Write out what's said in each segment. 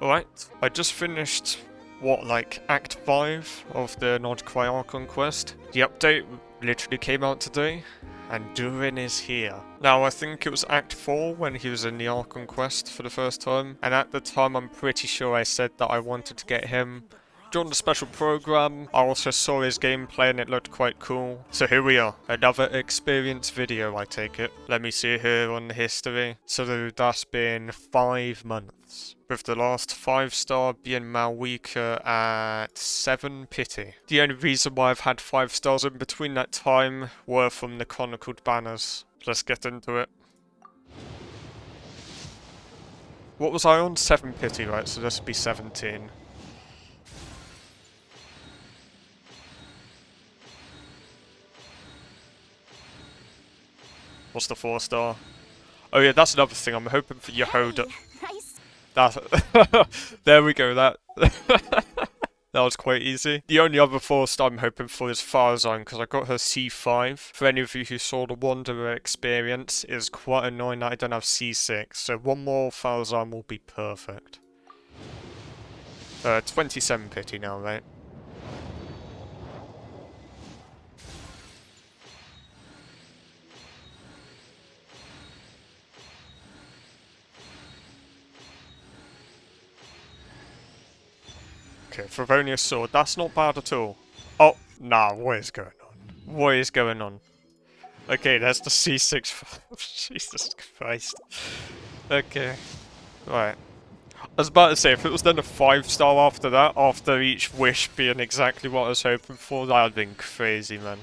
Alright, I just finished, what, like, Act 5 of the Nordquai Archon quest. The update literally came out today, and Durin is here. Now, I think it was Act 4 when he was in the Archon quest for the first time, and at the time I'm pretty sure I said that I wanted to get him during the special program. I also saw his gameplay and it looked quite cool. So here we are, another experience video, I take it. Let me see here on the history. So that's been 5 months. With the last 5-star being Malwika at 7 pity. The only reason why I've had 5 stars in between that time were from the chronicled banners. Let's get into it. What was I on? 7 pity, right? So this would be 17. What's the 4-star? Oh yeah, that's another thing. I'm hoping for Yehoda. That there we go. That that was quite easy. The only other 4-star I'm hoping for is Farzan because I got her C5. For any of you who saw the Wanderer experience, it's quite annoying that I don't have C6. So one more Farzan will be perfect. 27 pity now, right? Okay, Favonius Sword, that's not bad at all. Oh, nah, what is going on? What is going on? Okay, that's the C6. Jesus Christ. Okay, right. I was about to say, if it was then a 5-star after that, after each wish being exactly what I was hoping for, that would have been crazy, man.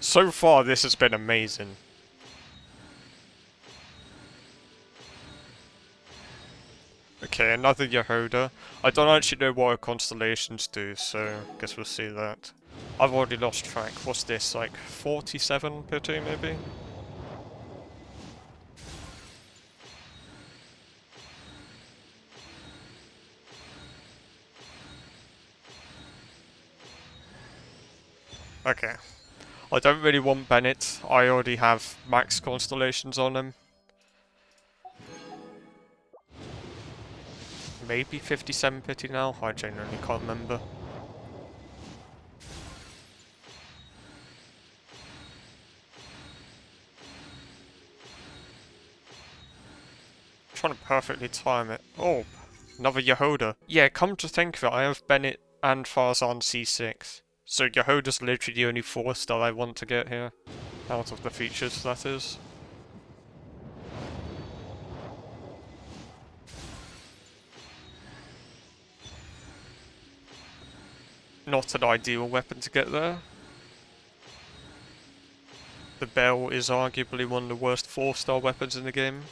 So far, this has been amazing. Okay, another Yehoda. I don't actually know what her constellations do, so I guess we'll see that. I've already lost track. What's this, like 47 pity, maybe? Okay. I don't really want Bennett. I already have max constellations on him. Maybe 57 pity now? I genuinely can't remember. Trying to perfectly time it. Oh, another Yehoda. Yeah, come to think of it, I have Bennett and Farzan C6. So Yehoda's literally the only 4-star I want to get here. Out of the features, that is. Not an ideal weapon to get there. The bell is arguably one of the worst 4-star weapons in the game.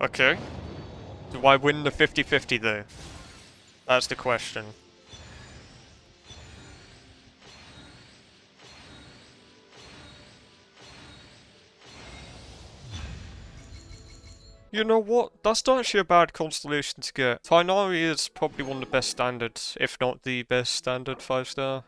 Okay. Do I win the 50-50 though? That's the question. You know what? That's not actually a bad constellation to get. Tainari is probably one of the best standards, if not the best standard 5-star.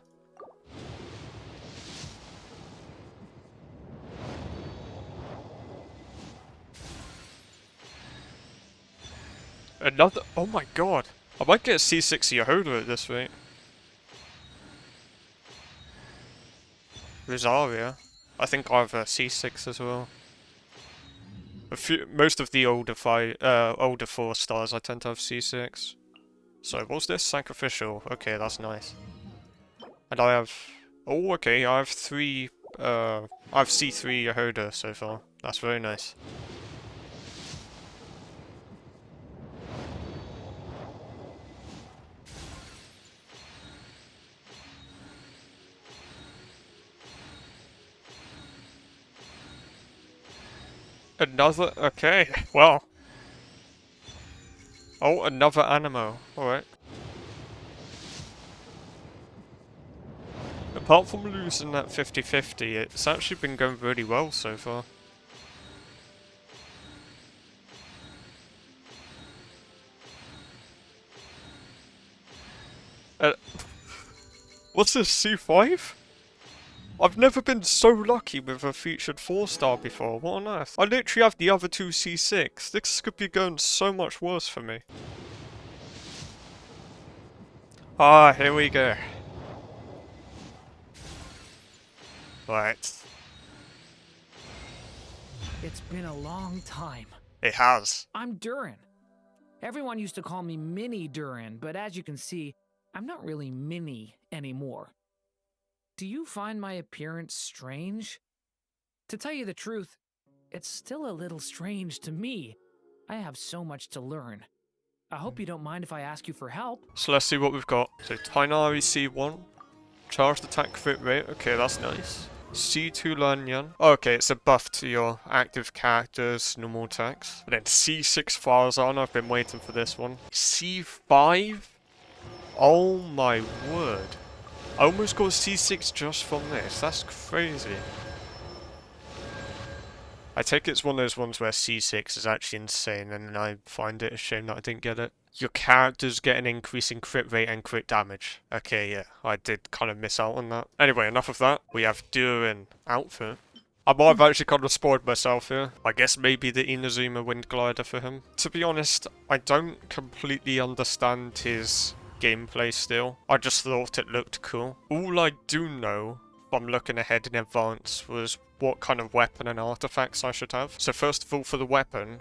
Another- oh my god! I might get a C6 Yehoda at this rate. Rosaria. I think I have a C6 as well. Most of the older 4-stars I tend to have C6. So what's this? Sacrificial. Okay, that's nice. And I have... oh, okay, I have I have C3 Yehoda so far. That's very nice. Another... okay, well. Oh, another Animo. Alright. Apart from losing that 50-50, it's actually been going really well so far. Uh, what's this, C5? I've never been so lucky with a featured 4-star before. What on earth? I literally have the other two C6. This could be going so much worse for me. Ah, here we go. Right. It's been a long time. It has. I'm Durin. Everyone used to call me Mini Durin, but as you can see, I'm not really mini anymore. Do you find my appearance strange? To tell you the truth, it's still a little strange to me. I have so much to learn. I hope you don't mind if I ask you for help. So let's see what we've got. So Tainari C1. Charged attack crit rate. Okay, that's nice. C2 Lanyan. Okay, it's a buff to your active character's normal attacks. And then C6 Farazan. I've been waiting for this one. C5? Oh my word. I almost got C6 just from this. That's crazy. I take it's one of those ones where C6 is actually insane, and I find it a shame that I didn't get it. Your characters get an increase in crit rate and crit damage. Okay, yeah, I did kind of miss out on that. Anyway, enough of that. We have Durin outfit. I might have actually kind of spoiled myself here. I guess maybe the Inazuma Wind Glider for him. To be honest, I don't completely understand his gameplay still. I just thought it looked cool. All I do know, I'm looking ahead in advance, was what kind of weapon and artifacts I should have. So first of all, for the weapon,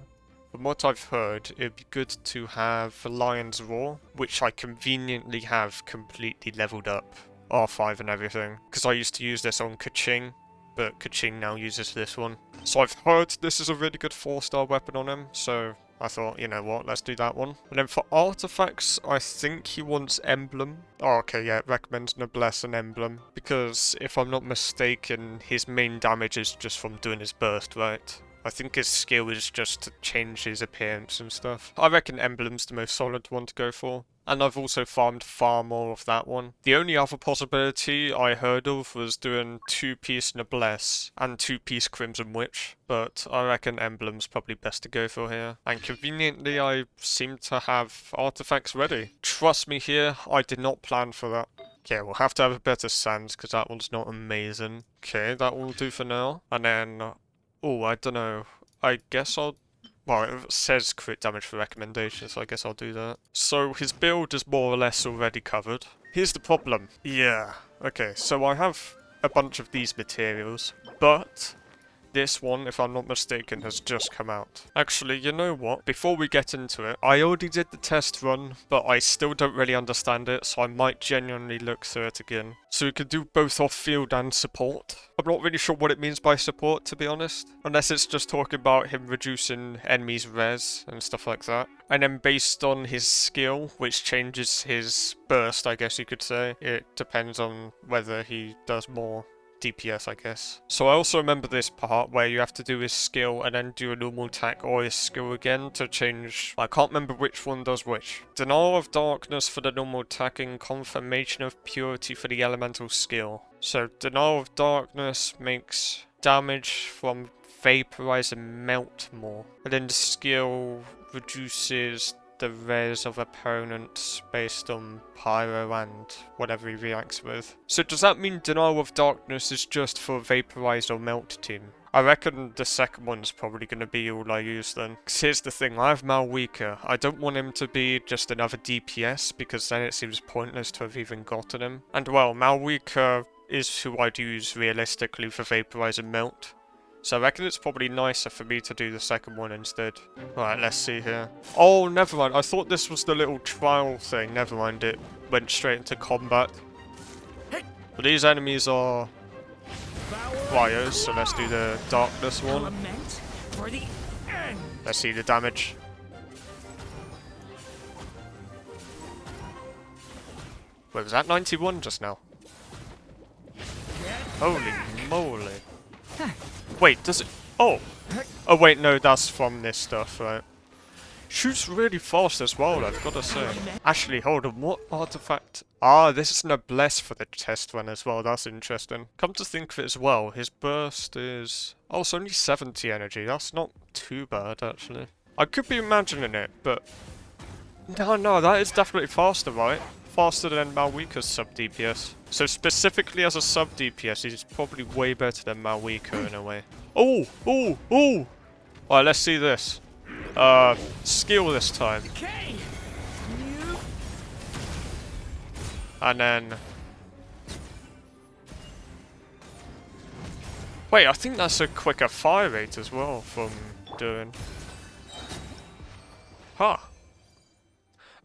from what I've heard, it'd be good to have the Lion's Roar, which I conveniently have completely leveled up, R5 and everything, because I used to use this on Kaching, but Kaching now uses this one. So I've heard this is a really good 4-star weapon on him, so I thought, you know what, let's do that one. And then for artifacts, I think he wants Emblem. Oh, okay, yeah, it recommends Noblesse and Emblem. Because, if I'm not mistaken, his main damage is just from doing his burst, right? I think his skill is just to change his appearance and stuff. I reckon Emblem's the most solid one to go for. And I've also farmed far more of that one. The only other possibility I heard of was doing 2-piece Noblesse and 2-piece Crimson Witch. But I reckon Emblem's probably best to go for here. And conveniently, I seem to have artifacts ready. Trust me here, I did not plan for that. Okay, we'll have to have a better Sans because that one's not amazing. Okay, that will do for now. And then, oh, I don't know. I guess I'll... Well, it says crit damage for recommendations, so I guess I'll do that. So his build is more or less already covered. Here's the problem. Yeah. Okay, so I have a bunch of these materials, but this one, if I'm not mistaken, has just come out. Actually, you know what? Before we get into it, I already did the test run, but I still don't really understand it, so I might genuinely look through it again. So we could do both off-field and support. I'm not really sure what it means by support, to be honest. Unless it's just talking about him reducing enemies' res and stuff like that. And then based on his skill, which changes his burst, I guess you could say, it depends on whether he does more DPS, I guess. So I also remember this part where you have to do his skill and then do a normal attack or his skill again to change. I can't remember which one does which. Denial of Darkness for the normal attack and Confirmation of Purity for the elemental skill. So Denial of Darkness makes damage from Vaporize and Melt more. And then the skill reduces the res of opponents based on pyro and whatever he reacts with. So does that mean Denial of Darkness is just for Vaporize or Melt team? I reckon the second one's probably going to be all I use then. Because here's the thing, I have Malweaker. I don't want him to be just another DPS because then it seems pointless to have even gotten him. And well, Malweaker is who I'd use realistically for Vaporize and Melt. So I reckon it's probably nicer for me to do the second one instead. Right, let's see here. Oh, never mind. I thought this was the little trial thing. Never mind, it went straight into combat. But these enemies are flyers, so let's do the darkness one. Let's see the damage. Wait, was that 91 just now? Holy moly. Wait, does it... Oh! Oh wait, no, that's from this stuff, right? Shoots really fast as well, I've gotta say. Actually, hold on, what artifact? Ah, this is Noblesse for the test run as well, that's interesting. Come to think of it as well, his burst is... Oh, it's only 70 energy, that's not too bad, actually. I could be imagining it, but... No, that is definitely faster, right? faster than Malwika's sub DPS. So specifically as a sub DPS, he's probably way better than Malwika in a way. Oh! Oh! Oh! Alright, let's see this. Skill this time. And then... Wait, I think that's a quicker fire rate as well from Durin. Huh.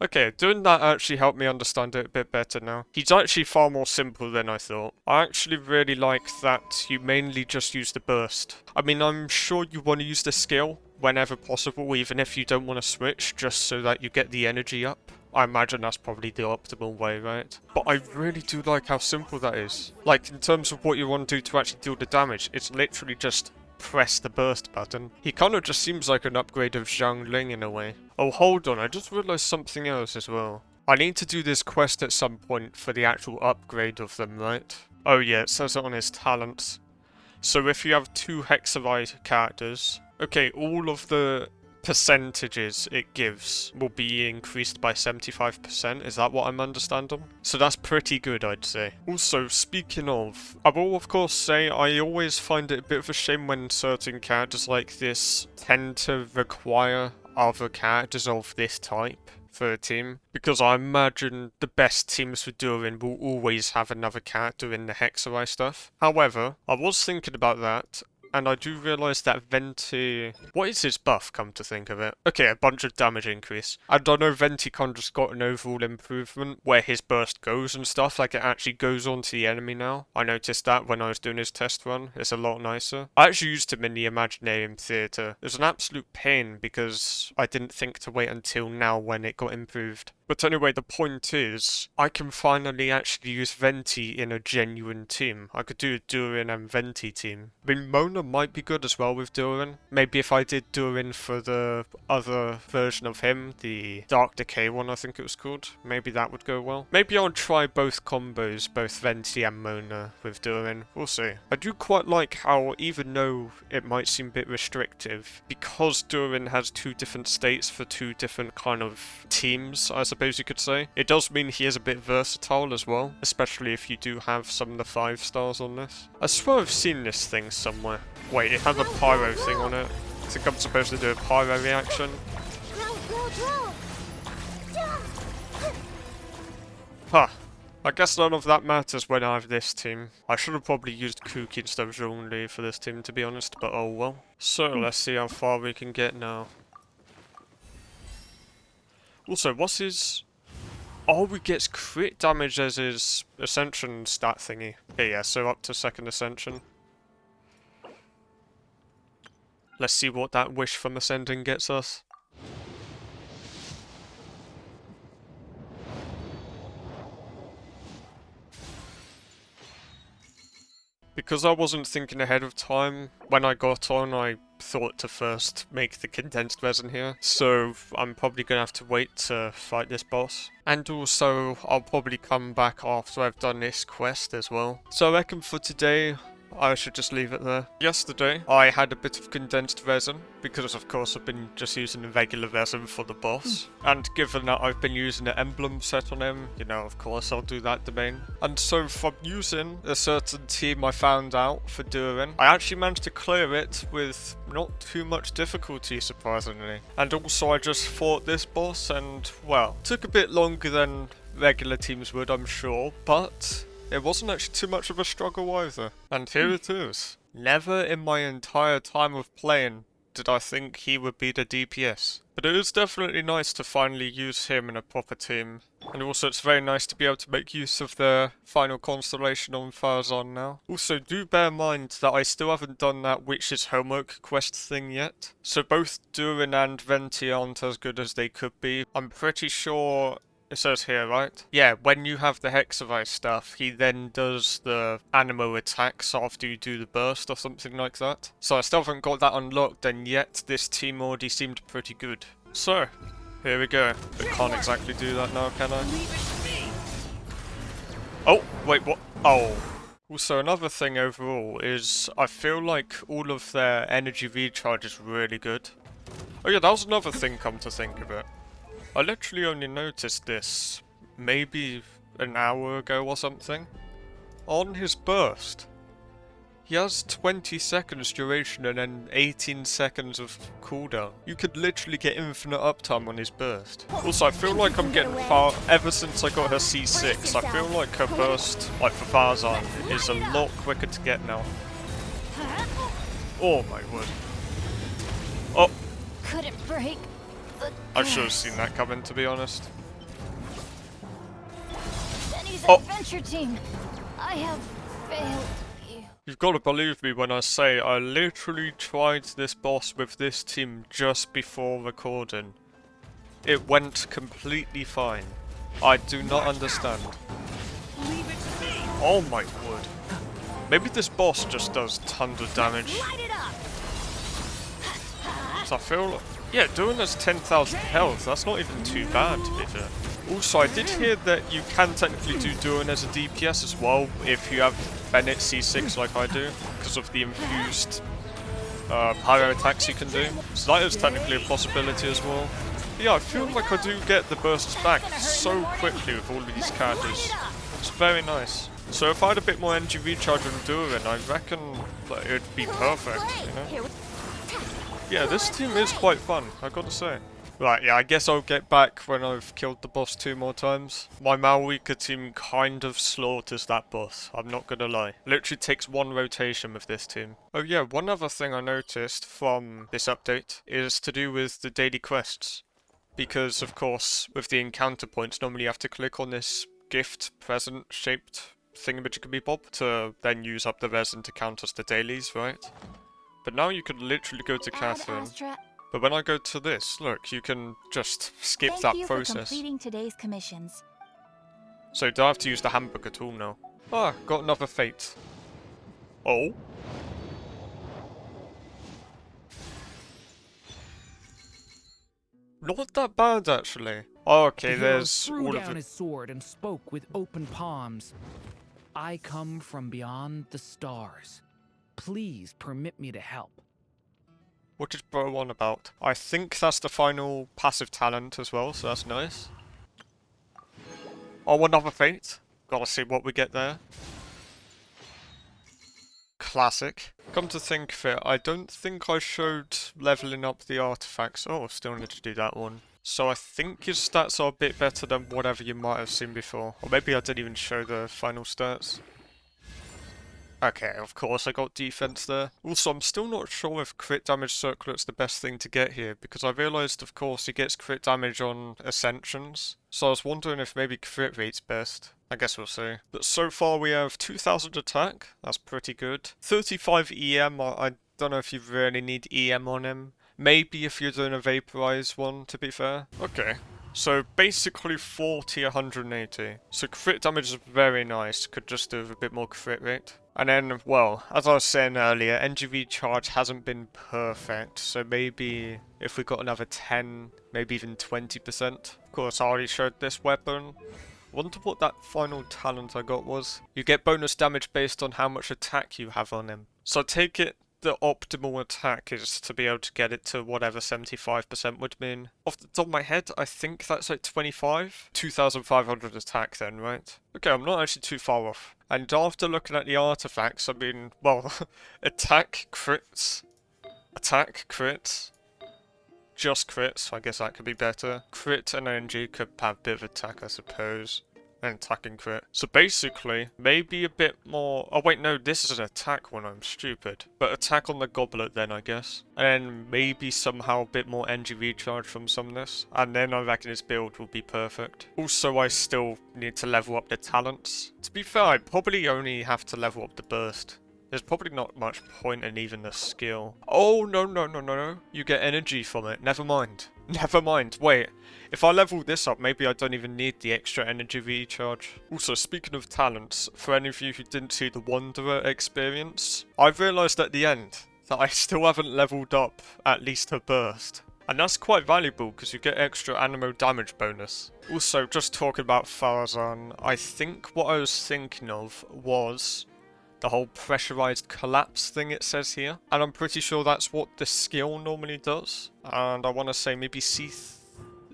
Okay, doing that actually helped me understand it a bit better now. He's actually far more simple than I thought. I actually really like that you mainly just use the burst. I mean, I'm sure you want to use the skill whenever possible, even if you don't want to switch, just so that you get the energy up. I imagine that's probably the optimal way, right? But I really do like how simple that is. Like, in terms of what you want to do to actually deal the damage, it's literally just press the burst button. He kind of just seems like an upgrade of Zhang Ling in a way. Oh, hold on, I just realized something else as well. I need to do this quest at some point for the actual upgrade of them, right? Oh yeah, it says it on his talents. So if you have 2 Hexavite characters, okay, all of the percentages it gives will be increased by 75%, is that what I'm understanding? So that's pretty good, I'd say. Also, speaking of, I will of course say I always find it a bit of a shame when certain characters like this tend to require other characters of this type for a team, because I imagine the best teams for Durin will always have another character in the Hexaway stuff. However, I was thinking about that, and I do realise that Venti... What is his buff, come to think of it? Okay, a bunch of damage increase. And I know Venticon just got an overall improvement where his burst goes and stuff, like it actually goes onto the enemy now. I noticed that when I was doing his test run. It's a lot nicer. I actually used him in the Imaginarium Theatre. It was an absolute pain because I didn't think to wait until now when it got improved. But anyway, the point is, I can finally actually use Venti in a genuine team. I could do a Durin and Venti team. I mean, Mona might be good as well with Durin. Maybe if I did Durin for the other version of him, the Dark Decay one I think it was called, maybe that would go well. Maybe I'll try both combos, both Venti and Mona with Durin. We'll see. I do quite like how, even though it might seem a bit restrictive, because Durin has 2 different states for 2 different kind of teams, I suppose you could say, it does mean he is a bit versatile as well, especially if you do have some of the 5 stars on this. I swear I've seen this thing somewhere. Wait, it has a pyro thing on it. I think I'm supposed to do a pyro reaction. Huh. I guess none of that matters when I have this team. I should have probably used Kuki instead of Zhongli for this team, to be honest, but oh well. So, let's see how far we can get now. Also, what's his... Oh, he gets crit damage as his Ascension stat thingy. Okay, yeah, so up to 2nd Ascension. Let's see what that wish from Ascending gets us. Because I wasn't thinking ahead of time, when I got on I thought to first make the condensed resin here, so I'm probably going to have to wait to fight this boss. And also, I'll probably come back after I've done this quest as well. So I reckon for today, I should just leave it there. Yesterday, I had a bit of condensed resin, because of course I've been just using the regular resin for the boss. And given that I've been using the emblem set on him, you know, of course I'll do that domain. And so from using a certain team I found out for Durin, I actually managed to clear it with not too much difficulty, surprisingly. And also I just fought this boss and, well, took a bit longer than regular teams would, I'm sure, but it wasn't actually too much of a struggle either. And here it is. Never in my entire time of playing did I think he would be the DPS. But it is definitely nice to finally use him in a proper team. And also it's very nice to be able to make use of the final constellation on Farazan now. Also, do bear in mind that I still haven't done that Witch's Homework quest thing yet. So both Durin and Venti aren't as good as they could be. I'm pretty sure... It says here, right? Yeah, when you have the Hexavite stuff, he then does the Animo attacks after you do the burst or something like that. So I still haven't got that unlocked, and yet this team already seemed pretty good. So, here we go. But can't exactly do that now, can I? Oh, wait, what? Oh. Also, another thing overall is I feel like all of their energy recharge is really good. Oh yeah, that was another thing, come to think of it. I literally only noticed this maybe an hour ago or something. On his burst. He has 20 seconds duration and then 18 seconds of cooldown. You could literally get infinite uptime on his burst. Also, I feel like I'm getting far, ever since I got her C6, I feel like her burst, like for Farzan, is a lot quicker to get now. Oh my word. Oh! Couldn't break the I should have seen that coming, to be honest. Benny's Oh. adventure team. I have failed you. You've got to believe me when I say I literally tried this boss with this team just before recording. It went completely fine. I do not understand. Oh my word. Maybe this boss just does tons of damage. Light it up. So I feel like, yeah, Durin has 10,000 health. That's not even too bad, to be fair. Also, I did hear that you can technically do Durin as a DPS as well if you have Bennett C6 like I do, because of the infused pyro attacks you can do. So that is technically a possibility as well. But yeah, I feel like I do get the bursts back so quickly with all of these characters. It's very nice. So if I had a bit more energy recharge on Durin, I reckon that it would be perfect, you know? Yeah, this team is quite fun, I gotta say. Right, yeah, I guess I'll get back when I've killed the boss 2 more times. My Malwika team kind of slaughters that boss, I'm not gonna lie. Literally takes 1 rotation with this team. Oh yeah, one other thing I noticed from this update is to do with the daily quests. Because, of course, with the encounter points, normally you have to click on this gift present shaped thingamajiggy-bob to then use up the resin to count as the dailies, right? But now you can literally go to Catherine. But when I go to this, look, you can just skip that process. Thank you for completing today's commissions. So you don't have to use the handbook at all now. Ah, got another fate. Oh? Not that bad, actually. Oh, okay, The hero there's threw all down of it. his sword and spoke with open palms. I come from beyond the stars. Please permit me to help. What is bro on about? I think that's the final passive talent as well, so that's nice. Oh, another fate. Gotta see what we get there. Classic. Come to think of it, I don't think I showed leveling up the artifacts. Oh, still need to do that one. So I think your stats are a bit better than whatever you might have seen before. Or maybe I didn't even show the final stats. Okay, of course I got defense there. Also, I'm still not sure if crit damage circlet's the best thing to get here, because I realised, of course, he gets crit damage on Ascensions. So I was wondering if maybe crit rate's best. I guess we'll see. But so far we have 2000 attack, that's pretty good. 35 EM, I don't know if you really need EM on him. Maybe if you're doing a Vaporize one, to be fair. Okay. So basically 40, 180. So crit damage is very nice, could just do with a bit more crit rate. And then, well, as I was saying earlier, NGV charge hasn't been perfect, so maybe if we got another 10, maybe even 20%. Of course, I already showed this weapon. Wonder what that final talent I got was. You get bonus damage based on how much attack you have on him. So I take it the optimal attack is to be able to get it to whatever 75% would mean. Off the top of my head, I think that's like 25? 2,500 attack then, right? Okay, I'm not actually too far off. And after looking at the artifacts, I mean, well, attack, crits, just crits, I guess that could be better. Crit and NG could have a bit of attack, I suppose. And attack and crit. So basically, maybe a bit more... Oh wait, no, this is an attack one, I'm stupid. But attack on the goblet then, I guess. And then maybe somehow a bit more NG recharge from some of this. And then I reckon this build will be perfect. Also, I still need to level up the talents. To be fair, I probably only have to level up the burst. There's probably not much point in even the skill. Oh, no. You get energy from it. Never mind. Never mind. Wait. If I level this up, maybe I don't even need the extra energy recharge. Also, speaking of talents, for any of you who didn't see the Wanderer experience, I've realised at the end that I still haven't leveled up at least her burst. And that's quite valuable because you get extra animo damage bonus. Also, just talking about Farzan, I think what I was thinking of was the whole pressurized collapse thing it says here. And I'm pretty sure that's what the skill normally does. And I want to say maybe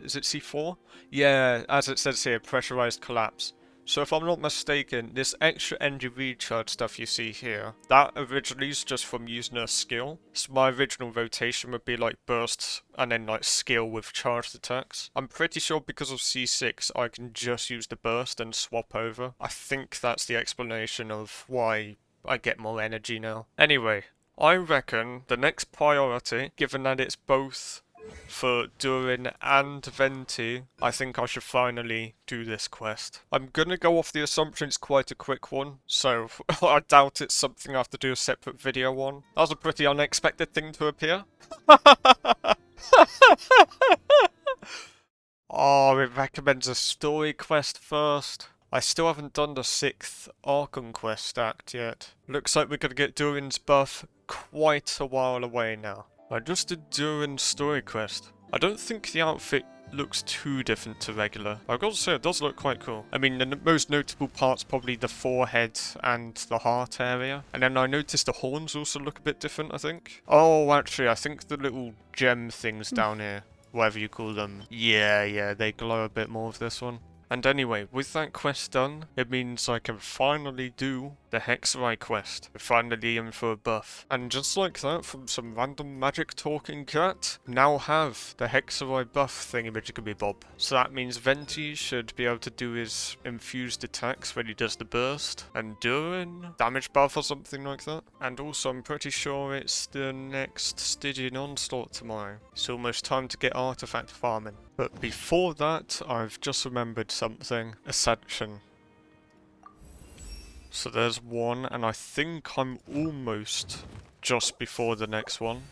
is it C4? Yeah, as it says here, pressurized collapse. So if I'm not mistaken, this extra energy recharge stuff you see here, that originally is just from using a skill. So my original rotation would be like bursts and then like skill with charged attacks. I'm pretty sure because of C6 I can just use the burst and swap over. I think that's the explanation of why I get more energy now. Anyway, I reckon the next priority, given that it's both for Durin and Venti, I think I should finally do this quest. I'm gonna go off the assumption it's quite a quick one, so I doubt it's something I have to do a separate video on. That was a pretty unexpected thing to appear. Oh, it recommends a story quest first. I still haven't done the 6th Archon quest act yet. Looks like we're gonna get Durin's buff quite a while away now. I just did Durin's story quest. I don't think the outfit looks too different to regular. I've got to say, it does look quite cool. I mean, the most notable part's probably the forehead and the heart area. And then I noticed the horns also look a bit different, I think. Oh, actually, I think the little gem things down here, whatever you call them, yeah, they glow a bit more with this one. And anyway, with that quest done, it means I can finally do the Hexerite quest. We're finally in for a buff. And just like that, from some random magic talking cat, now have the Hexerite buff thingy-majiggy-bob. So that means Venti should be able to do his infused attacks when he does the burst. And Durin, damage buff or something like that. And also I'm pretty sure it's the next Stygian Onslaught tomorrow. It's almost time to get artifact farming. But before that, I've just remembered something. Ascension. So there's one, and I think I'm almost just before the next one.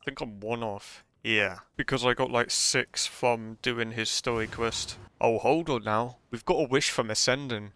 I think I'm one off. Yeah, because I got like 6 from doing his story quest. Oh, hold on now. We've got a wish from Ascending.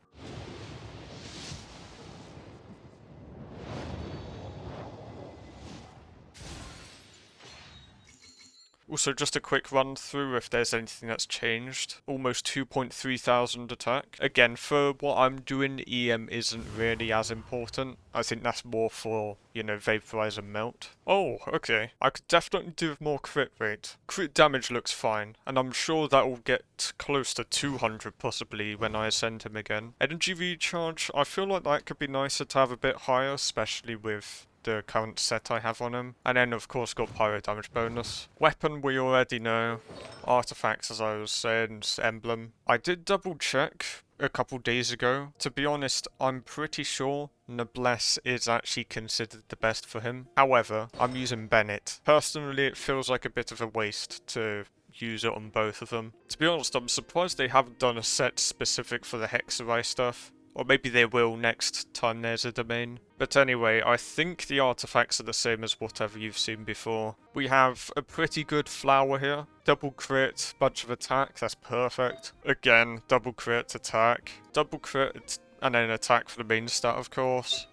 Also, just a quick run through if there's anything that's changed. Almost 2.3 thousand attack. Again, for what I'm doing, EM isn't really as important. I think that's more for, you know, vaporize and melt. Oh, okay. I could definitely do with more crit rate. Crit damage looks fine, and I'm sure that will get close to 200 possibly when I ascend him again. Energy recharge, I feel like that could be nicer to have a bit higher, especially with the current set I have on him. And then of course got pyro damage bonus. Weapon we already know. Artifacts, as I was saying, emblem. I did double check a couple days ago. To be honest, I'm pretty sure Noblesse is actually considered the best for him. However, I'm using Bennett. Personally, it feels like a bit of a waste to use it on both of them. To be honest, I'm surprised they haven't done a set specific for the Hexerite stuff. Or maybe they will next time there's a domain. But anyway, I think the artifacts are the same as whatever you've seen before. We have a pretty good flower here. Double crit, bunch of attack, that's perfect. Again, double crit, attack. Double crit, and then attack for the main stat, of course.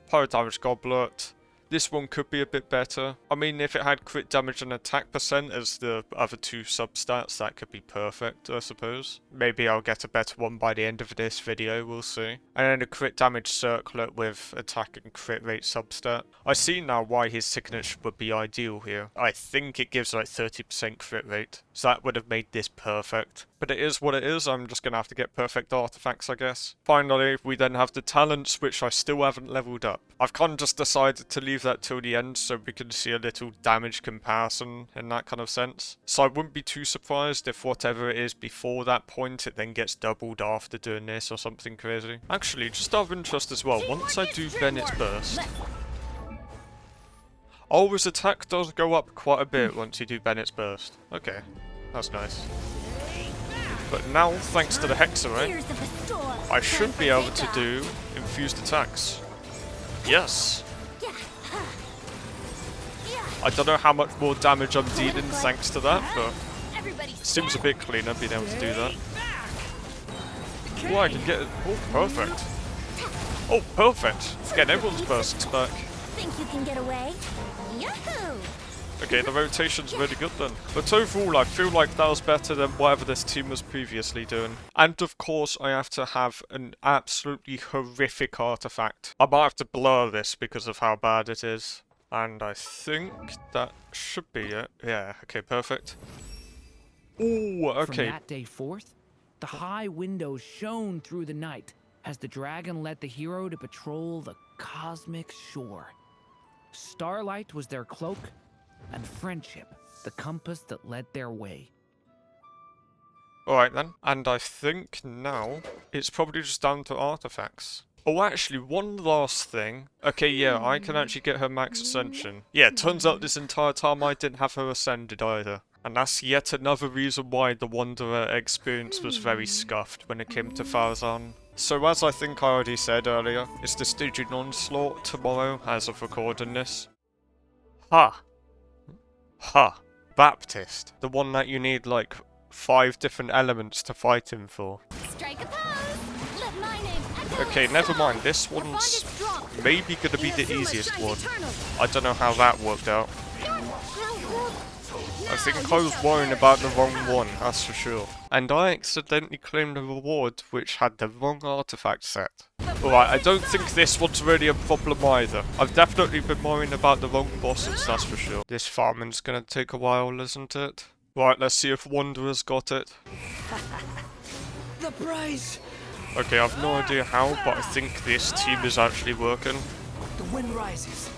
Pyro damage goblet. This one could be a bit better. I mean, if it had crit damage and attack percent as the other 2 substats, that could be perfect, I suppose. Maybe I'll get a better one by the end of this video, we'll see. And then a crit damage circlet with attack and crit rate substat. I see now why his signature would be ideal here. I think it gives like 30% crit rate, so that would have made this perfect. But it is what it is, I'm just gonna have to get perfect artifacts, I guess. Finally, we then have the talents, which I still haven't leveled up. I've kind of just decided to leave that till the end so we can see a little damage comparison in that kind of sense. So I wouldn't be too surprised if whatever it is before that point, it then gets doubled after doing this or something crazy. Actually, just out of interest as well, once I do Bennett's Burst... Oh, his attack does go up quite a bit once you do Bennett's Burst. Okay, that's nice. But now, thanks to the Hexerite, I should be able to do infused attacks. Yes! I don't know how much more damage I'm dealing thanks to that, but it seems a bit cleaner being able to do that. Oh, I can get it. Oh, perfect. Oh, perfect. Getting everyone's bursts back. Think you can get away? Yahoo! Okay, the rotation's really good then. But overall, I feel like that was better than whatever this team was previously doing. And of course, I have to have an absolutely horrific artifact. I might have to blur this because of how bad it is. And I think that should be it. Yeah, okay, perfect. Ooh, From okay. that day forth, the high windows shone through the night as the dragon led the hero to patrol the cosmic shore. Starlight was their cloak, and friendship the compass that led their way. Alright then. And I think now it's probably just down to artifacts. Oh, actually, one last thing. Okay, yeah, I can actually get her max ascension. Yeah, turns out this entire time I didn't have her ascended either. And that's yet another reason why the Wanderer experience was very scuffed when it came to Farazan. So as I think I already said earlier, it's the Stygian Onslaught tomorrow as of recording this. Ha! Ha! Baptist. The one that you need like 5 different elements to fight him for. Strike a pose. Let my name echo Okay, in never sky. mind. This Our bond one's is strong. maybe gonna be the Inazuma easiest shines one. eternal. I don't know how that worked out. I think Now I you was shall worrying perish. about the wrong one, that's for sure. And I accidentally claimed a reward which had the wrong artifact set. Alright, I don't think this one's really a problem either. I've definitely been worrying about the wrong bosses, that's for sure. This farming's gonna take a while, isn't it? Right, let's see if Wanderer's got it. The prize! Okay, I've no idea how, but I think this team is actually working. The wind rises.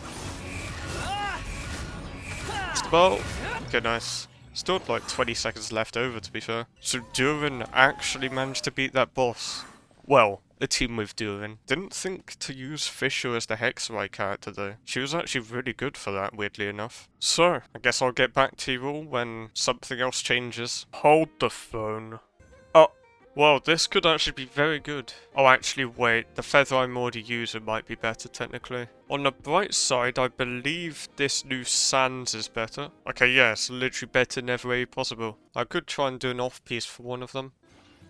Well, okay, nice. Still had like 20 seconds left over, to be fair. So Durin actually managed to beat that boss. Well, a team with Durin. Didn't think to use Fisher as the Hexerite character though. She was actually really good for that, weirdly enough. So, I guess I'll get back to you all when something else changes. Hold the phone. Oh, well, this could actually be very good. Oh, actually, wait. The feather I'm already using might be better, technically. On the bright side, I believe this new Sans is better. Okay, yeah, it's literally better in every way possible. I could try and do an off-piece for one of them.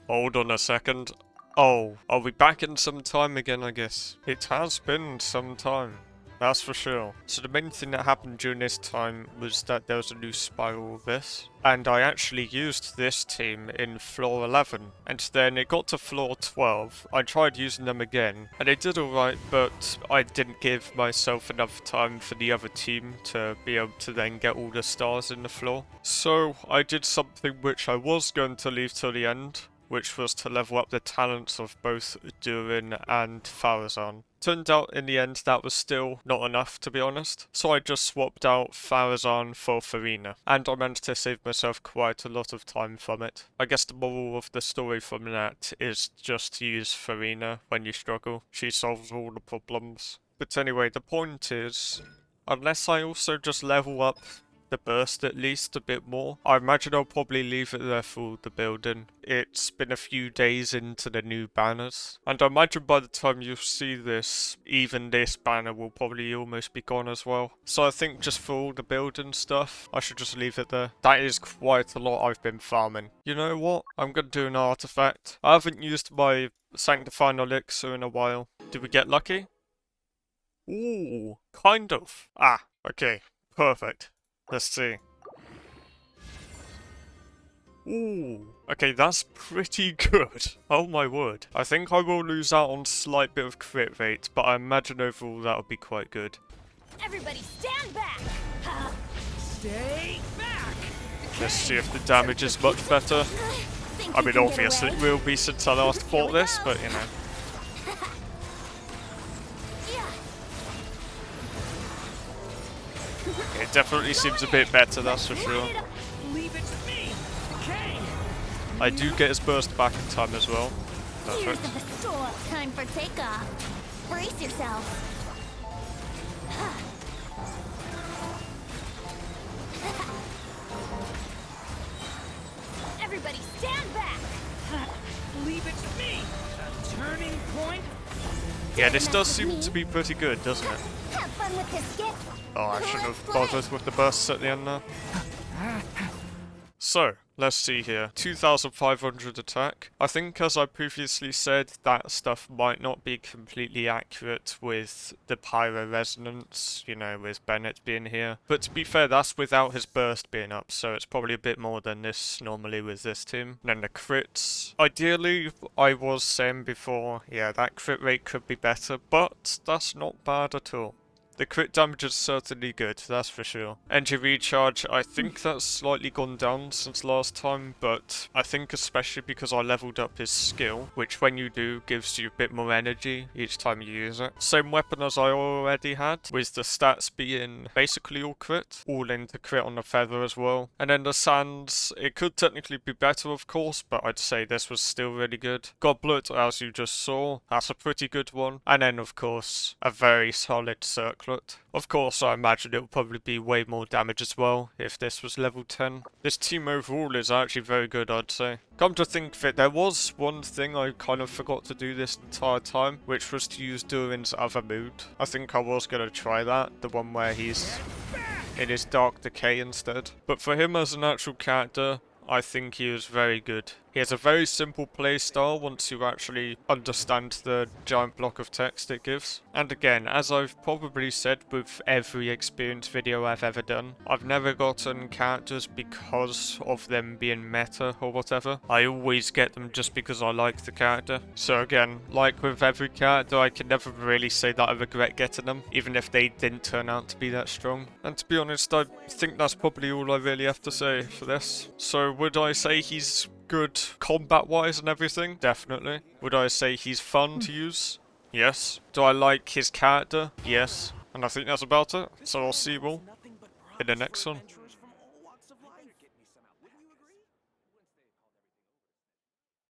Hold on a second. Oh, are we back in some time again, I guess? It has been some time. That's for sure. So the main thing that happened during this time was that there was a new Spiral Abyss. And I actually used this team in floor 11. And then it got to floor 12. I tried using them again. And they did alright, but I didn't give myself enough time for the other team to be able to then get all the stars in the floor. So I did something which I was going to leave till the end, which was to level up the talents of both Durin and Farazan. Turned out in the end that was still not enough, to be honest, so I just swapped out Farazan for Farina, and I managed to save myself quite a lot of time from it. I guess the moral of the story from that is just to use Farina when you struggle. She solves all the problems. But anyway, the point is, unless I also just level up the burst at least a bit more, I imagine I'll probably leave it there for the building. It's been a few days into the new banners, and I imagine by the time you see this, even this banner will probably almost be gone as well. So I think just for all the building stuff, I should just leave it there. That is quite a lot I've been farming. You know what? I'm gonna do an artifact. I haven't used my Sanctifying Elixir in a while. Did we get lucky? Ooh, kind of. Ah, okay. Perfect. Let's see. Ooh. Okay, that's pretty good. Oh my word. I think I will lose out on a slight bit of crit rate, but I imagine overall that'll be quite good. Everybody stand back. Stay back! Let's see if the damage is much better. Think I you mean, can get obviously away? it will be since I last Here fought we this, go. but you know. Yeah. It definitely seems a bit better, that's for sure. Light it up. Leave it to me! Okay! I do get his burst back in time as well. Years Perfect. of the store. Time for takeoff. Brace yourself. Everybody stand back. Leave it to me! A turning point? Yeah, this does seem to be pretty good, doesn't it? Have fun with this gift. Oh, I should have bothered with the bursts at the end there. So, let's see here. 2,500 attack. I think, as I previously said, that stuff might not be completely accurate with the Pyro Resonance, you know, with Bennett being here. But to be fair, that's without his burst being up, so it's probably a bit more than this normally with this team. And then the crits. Ideally, I was saying before, yeah, that crit rate could be better, but that's not bad at all. The crit damage is certainly good, that's for sure. Energy recharge, I think that's slightly gone down since last time, but I think especially because I leveled up his skill, which when you do gives you a bit more energy each time you use it. Same weapon as I already had, with the stats being basically all crit, all into crit on the feather as well. And then the sands, it could technically be better of course, but I'd say this was still really good. Goblet, as you just saw, that's a pretty good one. And then of course, a very solid circlet. Of course, I imagine it would probably be way more damage as well if this was level 10. This team overall is actually very good, I'd say. Come to think of it, there was one thing I kind of forgot to do this entire time, which was to use Durin's other mood. I think I was going to try that, the one where he's in his Dark Decay instead. But for him as an actual character, I think he was very good. He has a very simple playstyle once you actually understand the giant block of text it gives. And again, as I've probably said with every experience video I've ever done, I've never gotten characters because of them being meta or whatever. I always get them just because I like the character. So again, like with every character, I can never really say that I regret getting them, even if they didn't turn out to be that strong. And to be honest, I think that's probably all I really have to say for this. So would I say he's good combat-wise and everything? Definitely. Would I say he's fun to use? Yes. Do I like his character? Yes. And I think that's about it. So I'll see you all in the next one.